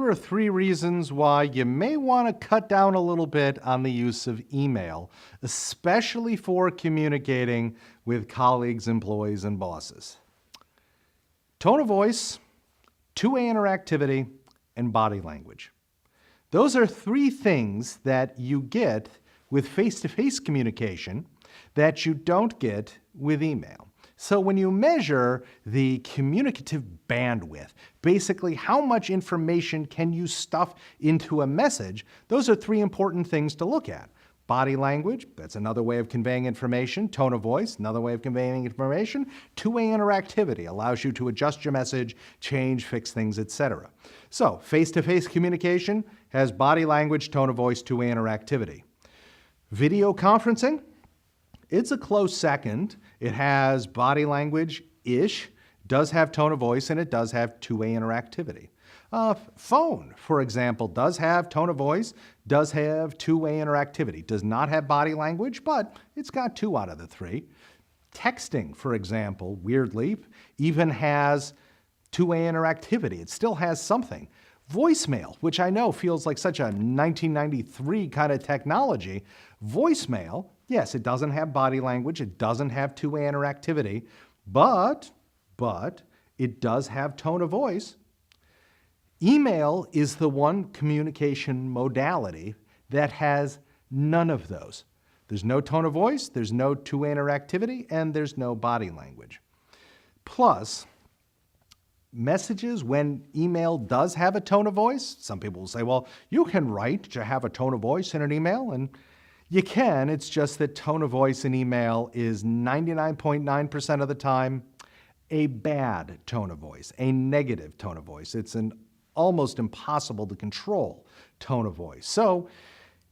are 3 reasons why you may want to cut down a little bit on the use of email, especially for communicating with colleagues, employees, and bosses. Tone of voice, two-way interactivity, and body language. Those are 3 things that you get with face-to-face communication that you don't get with email. So when you measure the communicative bandwidth, basically how much information can you stuff into a message, those are 3 important things to look at. Body language, that's another way of conveying information. Tone of voice, another way of conveying information. Two-way interactivity allows you to adjust your message, change, fix things, etc. So face-to-face communication has body language, tone of voice, two-way interactivity. Video conferencing, it's a close second. It has body language-ish, does have tone of voice, and it does have two-way interactivity. Phone, for example, does have tone of voice, does have two-way interactivity, does not have body language, but it's got 2 out of the 3. Texting, for example, weirdly, even has two-way interactivity. It still has something. Voicemail, which I know feels like such a 1993 kind of technology. Voicemail, yes, it doesn't have body language, it doesn't have two-way interactivity, but it does have tone of voice. Email is the one communication modality that has none of those. There's no tone of voice, there's no two-way interactivity, and there's no body language. Plus, messages, when email does have a tone of voice, some people will say, well, you can write to have a tone of voice in an email, and you can. It's just that tone of voice in email is 99.9% of the time a bad tone of voice, a negative tone of voice. It's an almost impossible to control tone of voice. So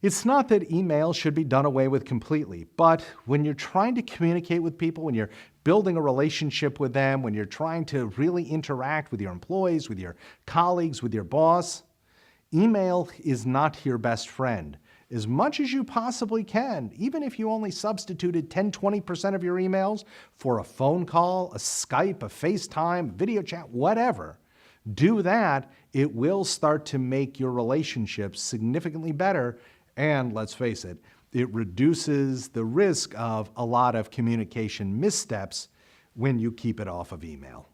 it's not that email should be done away with completely, but when you're trying to communicate with people, when you're building a relationship with them, when you're trying to really interact with your employees, with your colleagues, with your boss, email is not your best friend. As much as you possibly can, even if you only substituted 10-20% of your emails for a phone call, a Skype, a FaceTime, video chat, whatever, do that. It will start to make your relationships significantly better. And let's face it, it reduces the risk of a lot of communication missteps when you keep it off of email.